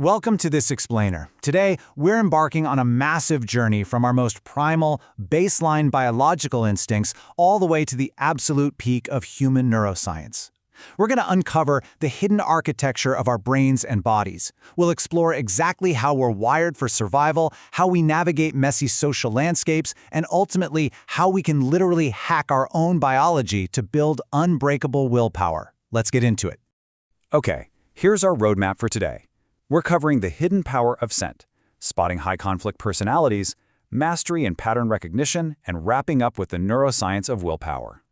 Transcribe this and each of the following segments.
Welcome to this explainer. Today, we're embarking on a massive journey from our most primal, baseline biological instincts all the way to the absolute peak of human neuroscience. We're going to uncover the hidden architecture of our brains and bodies. We'll explore exactly how we're wired for survival, how we navigate messy social landscapes, and ultimately, how we can literally hack our own biology to build unbreakable willpower. Let's get into it. Okay, here's our roadmap for today. We're covering the hidden power of scent, spotting high-conflict personalities, mastery in pattern recognition, and wrapping up with the neuroscience of willpower.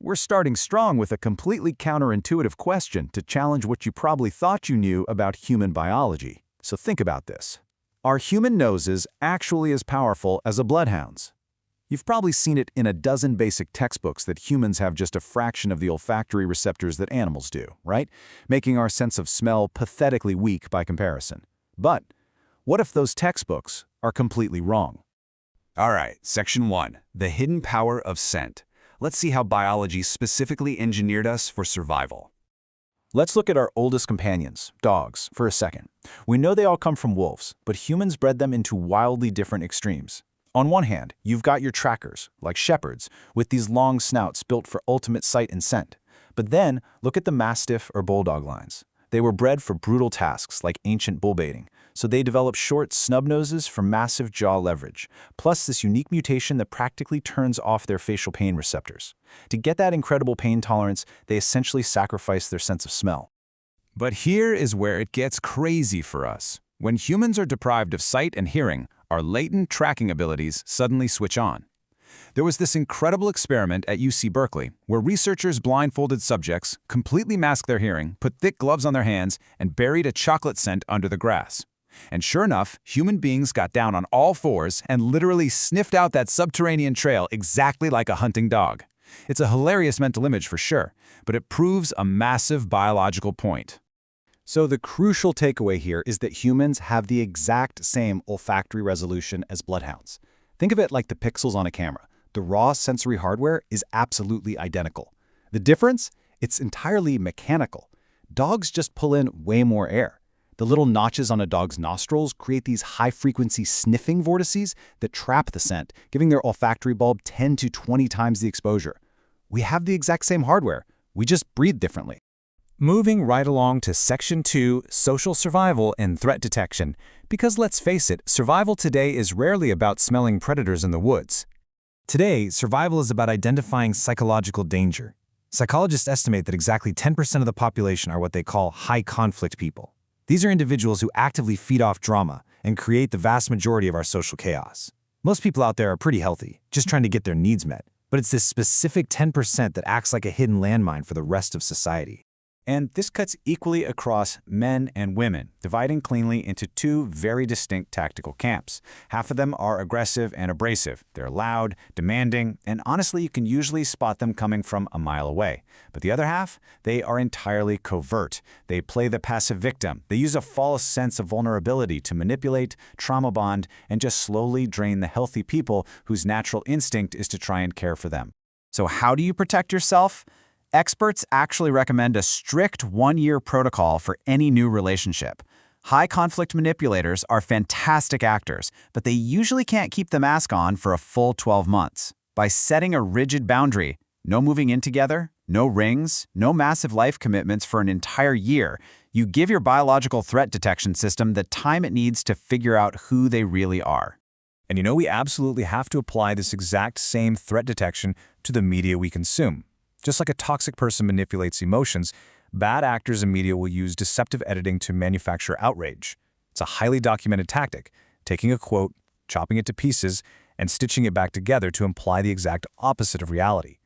We're starting strong with a completely counterintuitive question to challenge what you probably thought you knew about human biology. So think about this. Are human noses actually as powerful as a bloodhound's? You've probably seen it in a dozen basic textbooks that humans have just a fraction of the olfactory receptors that animals do, right? Making our sense of smell pathetically weak by comparison. But what if those textbooks are completely wrong? All right, Section 1, the hidden power of scent. Let's see how biology specifically engineered us for survival. Let's look at our oldest companions, dogs, for a second. We know they all come from wolves, but humans bred them into wildly different extremes. On one hand, you've got your trackers, like shepherds, with these long snouts built for ultimate sight and scent. But then, look at the mastiff or bulldog lines. They were bred for brutal tasks like ancient bull baiting, so they developed short, snub noses for massive jaw leverage, plus this unique mutation that practically turns off their facial pain receptors. To get that incredible pain tolerance, they essentially sacrifice their sense of smell. But here is where it gets crazy for us. When humans are deprived of sight and hearing, our latent tracking abilities suddenly switch on. There was this incredible experiment at UC Berkeley where researchers blindfolded subjects, completely masked their hearing, put thick gloves on their hands, and buried a chocolate scent under the grass. And sure enough, human beings got down on all fours and literally sniffed out that subterranean trail exactly like a hunting dog. It's a hilarious mental image for sure, but it proves a massive biological point. So the crucial takeaway here is that humans have the exact same olfactory resolution as bloodhounds. Think of it like the pixels on a camera. The raw sensory hardware is absolutely identical. The difference? It's entirely mechanical. Dogs just pull in way more air. The little notches on a dog's nostrils create these high-frequency sniffing vortices that trap the scent, giving their olfactory bulb 10 to 20 times the exposure. We have the exact same hardware. We just breathe differently. Moving right along to Section 2, Social Survival and Threat Detection. Because let's face it, survival today is rarely about smelling predators in the woods. Today, survival is about identifying psychological danger. Psychologists estimate that exactly 10% of the population are what they call high-conflict people. These are individuals who actively feed off drama and create the vast majority of our social chaos. Most people out there are pretty healthy, just trying to get their needs met. But it's this specific 10% that acts like a hidden landmine for the rest of society. And this cuts equally across men and women, dividing cleanly into two very distinct tactical camps. Half of them are aggressive and abrasive. They're loud, demanding, and honestly, you can usually spot them coming from a mile away. But the other half, they are entirely covert. They play the passive victim. They use a false sense of vulnerability to manipulate, trauma bond, and just slowly drain the healthy people whose natural instinct is to try and care for them. So how do you protect yourself? Experts actually recommend a strict one-year protocol for any new relationship. High-conflict manipulators are fantastic actors, but they usually can't keep the mask on for a full 12 months. By setting a rigid boundary, no moving in together, no rings, no massive life commitments for an entire year, you give your biological threat detection system the time it needs to figure out who they really are. And you know, we absolutely have to apply this exact same threat detection to the media we consume. Just like a toxic person manipulates emotions, bad actors in media will use deceptive editing to manufacture outrage. It's a highly documented tactic, taking a quote, chopping it to pieces, and stitching it back together to imply the exact opposite of reality.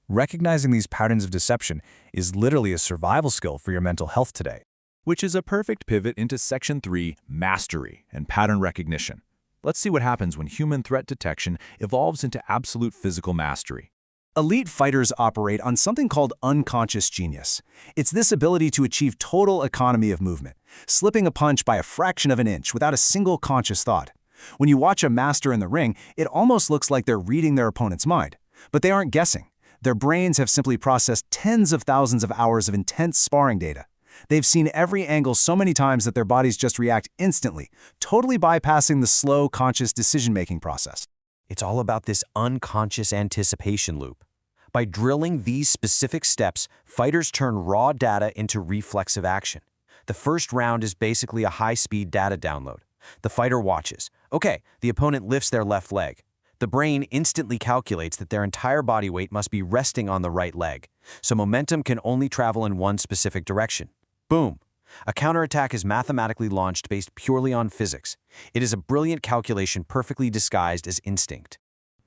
Recognizing these patterns of deception is literally a survival skill for your mental health today. Which is a perfect pivot into Section 3, Mastery and Pattern Recognition. Let's see what happens when human threat detection evolves into absolute physical mastery. Elite fighters operate on something called unconscious genius. It's this ability to achieve total economy of movement, slipping a punch by a fraction of an inch without a single conscious thought. When you watch a master in the ring, it almost looks like they're reading their opponent's mind. But they aren't guessing. Their brains have simply processed tens of thousands of hours of intense sparring data. They've seen every angle so many times that their bodies just react instantly, totally bypassing the slow, conscious decision-making process. It's all about this unconscious anticipation loop. By drilling these specific steps, fighters turn raw data into reflexive action. The first round is basically a high-speed data download. The fighter watches. Okay, the opponent lifts their left leg. The brain instantly calculates that their entire body weight must be resting on the right leg, so momentum can only travel in one specific direction. Boom! A counterattack is mathematically launched based purely on physics. It is a brilliant calculation perfectly disguised as instinct.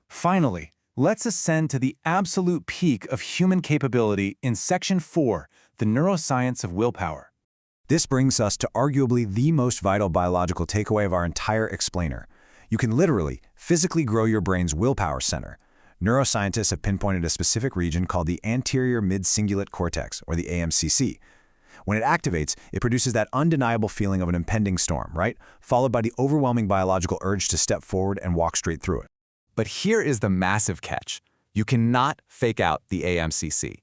Finally, let's ascend to the absolute peak of human capability in Section 4, the neuroscience of willpower. This brings us to arguably the most vital biological takeaway of our entire explainer. You can literally, physically grow your brain's willpower center. Neuroscientists have pinpointed a specific region called the anterior midcingulate cortex, or the aMCC. When it activates, it produces that undeniable feeling of an impending storm, right? Followed by the overwhelming biological urge to step forward and walk straight through it. But here is the massive catch. You cannot fake out the aMCC.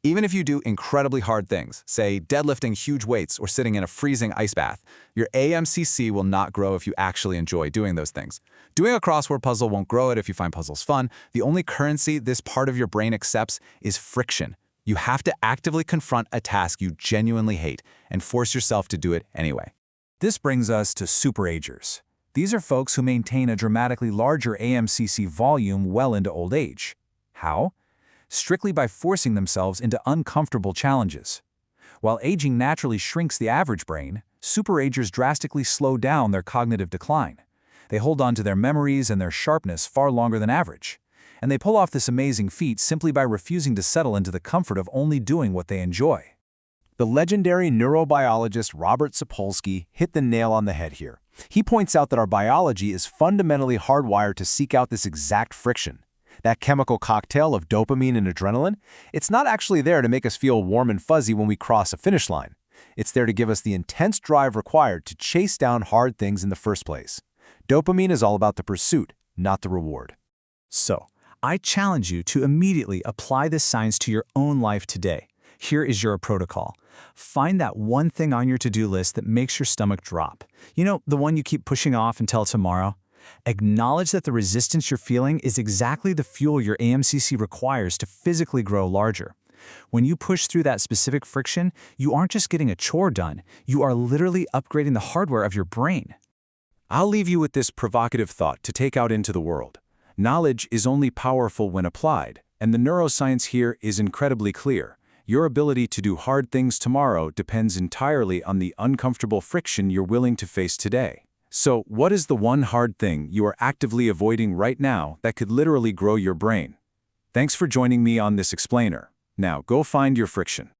Even if you do incredibly hard things, say deadlifting huge weights or sitting in a freezing ice bath, your aMCC will not grow if you actually enjoy doing those things. Doing a crossword puzzle won't grow it if you find puzzles fun. The only currency this part of your brain accepts is friction. You have to actively confront a task you genuinely hate and force yourself to do it anyway. This brings us to superagers. These are folks who maintain a dramatically larger aMCC volume well into old age. How? Strictly by forcing themselves into uncomfortable challenges. While aging naturally shrinks the average brain, superagers drastically slow down their cognitive decline. They hold on to their memories and their sharpness far longer than average. And they pull off this amazing feat simply by refusing to settle into the comfort of only doing what they enjoy. The legendary neurobiologist Robert Sapolsky hit the nail on the head here. He points out that our biology is fundamentally hardwired to seek out this exact friction. That chemical cocktail of dopamine and adrenaline, it's not actually there to make us feel warm and fuzzy when we cross a finish line. It's there to give us the intense drive required to chase down hard things in the first place. Dopamine is all about the pursuit, not the reward. So, I challenge you to immediately apply this science to your own life today. Here is your protocol. Find that one thing on your to-do list that makes your stomach drop. You know, the one you keep pushing off until tomorrow. Acknowledge that the resistance you're feeling is exactly the fuel your aMCC requires to physically grow larger. When you push through that specific friction, you aren't just getting a chore done, you are literally upgrading the hardware of your brain. I'll leave you with this provocative thought to take out into the world. Knowledge is only powerful when applied, and the neuroscience here is incredibly clear. Your ability to do hard things tomorrow depends entirely on the uncomfortable friction you're willing to face today. So, what is the one hard thing you are actively avoiding right now that could literally grow your brain? Thanks for joining me on this explainer. Now, go find your friction.